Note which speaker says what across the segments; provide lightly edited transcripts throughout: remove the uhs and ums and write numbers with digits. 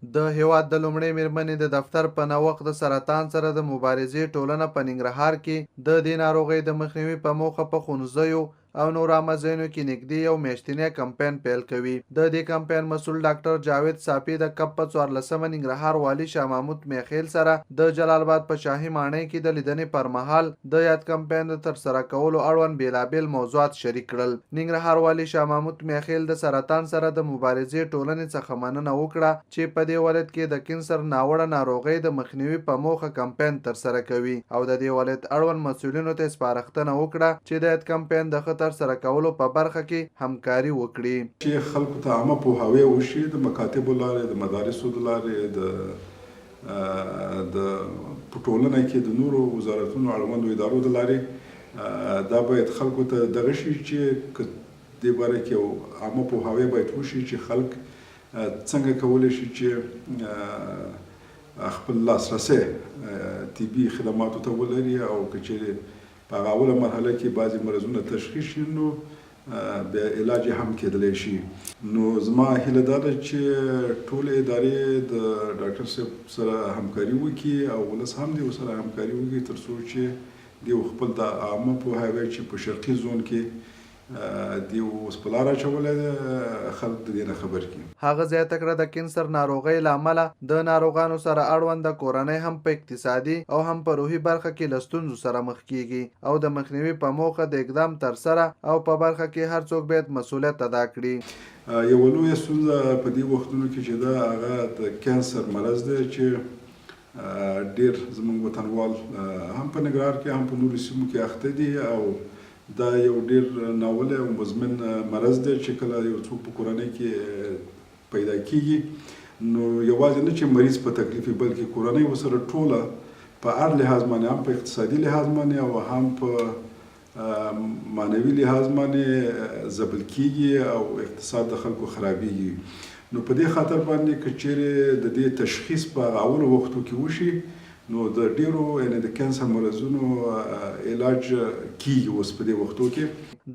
Speaker 1: د هیواد د لومړۍ میرمنې د دفتر په نوښت د سرطان سره د مبارزې ټولنه په ننګرهار کې د دې ناروغۍ د مخنیوي په موخه په ښوونځیو او نورو عامه ځایونو کې نږدې یو میاشتنی کمپاین پیل کوي. د دې کمپاین مسؤل ډاکټر جاوید صافي د کپ په 14مه ننګرهار والي شاه محمود میخیل سره د جلال آباد په شاهي ماڼۍ کې د لیدنې پر مهال د یاد کمپاین د ترسره کولو اړوند بیلابیل موضوعات شریک کړل. ننګرهار والي شاه محمود میخیل د سرطان سره د مبارزې ټولنې څخه مننه وکړه چې په دې ولایت کې د کینسر ناوړه ناروغۍ د مخنیوي په موخه کمپاین ترسره کوي او د دې ولایت اړوند مسؤلینو ته سپارښتنه وکړه چې د یاد کمپاین د ښه ترسره کولو په برخه کې همکاري وکړي.
Speaker 2: چې خلکو ته عامه پوهاوی وشي د مکاتبو لارې، د مدارسو د لارې، د په ټولنه کې د نورو وزارتونو اړوندو ادارو د لارې دا باید خلکو ته دغه شي چې دې باره کې یو عامه پوهاوی باید وشي چې خلک څنګه کولی شي چې خپل لاسرسی طبي خدماتو ته ولري او که چیرې په هغه اوله مرحله کې بعضې مرضونه تشخیص شي نو بیا علاج هم کېدلی شي. نو زما هیله دا ده چې ټولې ادارې د ډاکټر صاحب سره همکاري وکړي او ولس هم دې ورسره همکاري وکړي تر څو چې دوی خپل د عامه پوهاوی چې په شرقي زون کې دوی اوس په لاره اچولی دی خلک د دې نه خبر کړي.
Speaker 1: هغه زیاته کړه د کینسر ناروغۍ له امله د ناروغانو سره اړوند د کورنۍ هم په اقتصادي او هم په روحي برخه کې له ستونزو سره مخ کیږي او د مخنیوي په موخه د اقدام ترسره او په برخه کې هر څوک باید مسؤلیت ادا کړي.
Speaker 2: یوه لویه ستونزه په دې وختونو کې چې ده هغه د کینسر مرض دی چې ډېر زموږ وطنوال هم په ننګرهار کې هم په نورو سیمو کې اخته دي او دا یو ډېر ناولی او مزمن مرض دی چې کله یو څوک په کورنۍ کې پیدا کیږي نو یوازې نه چې مریض په تکلیف وي بلکې کورنۍ ورسره ټوله په هر لحاظ باندې هم په اقتصادي لحاظ باندې او هم په معنوي لحاظ باندې ځپل کیږي او اقتصاد د خلکو خرابیږي. نو په دې خاطر باندې که چیرې د دې تشخیص په اولو وختو کې وشي نو د ډیرو یعنی د کینسر مرضونو علاج کیږي اوس په دې وختو کې.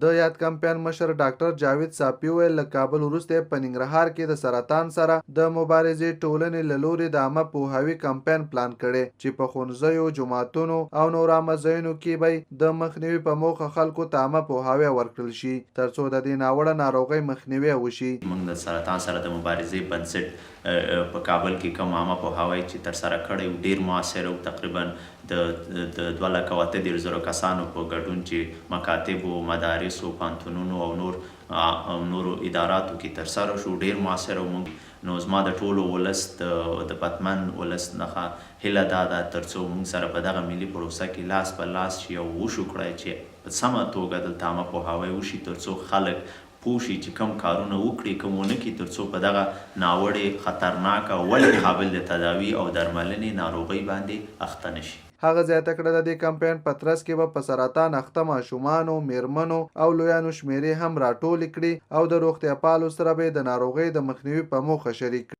Speaker 1: د یاد کمپاین مشر ډاکټر جاوید صافي ویل له کابل وروسته په ننګرهار کې د سرطان سره د مبارزې ټولنې له لوري د عامه پوهاوي کمپاین پلان کړي چې په ښوونځیو، جوماتونو او نورو عامه ځایونو کې به د مخنیوي په موخه خلکو ته عامه پوهاوی ورکړل شي تر څو د دې ناوړه ناروغۍ مخنیوي وشي.
Speaker 3: موږ د سرطان سره د مبارزې بنسټ په کابل کې کوم عامه پوهاوی چې ترسره کړی ډېر مؤثر او تقریبا د 2,78,000 کسانو په ګډون چې مکاتبو، مدارسو، پوهنتونونو او نورو اداراتو کې ترسره شو ډېر مؤثر او نو زما د ټولو ولس د پتمن ولس څخه هیله دا ده تر څو موږ سره په دغه ملي پروسه کې لاس په لاس شي او وشو کړی چې په سمه توګه دلته عامه پوهاوی وشي تر څو خلک پوه شي چې کوم کارونه وکړي کوم ونه کړي تر څو په دغه ناوړې خطرناکه ولې قابل د تداوي او درملنې ناروغۍ باندې اخته نه شي.
Speaker 1: هغه زیاته کړه د دې کمپاین په ترڅ کې به په سرطان اخته ماشومانو، میرمنو او لویانو شمیرې هم راټولې کړي او د روغتیا پالو سره به د ناروغۍ د مخنیوي په موخه شریک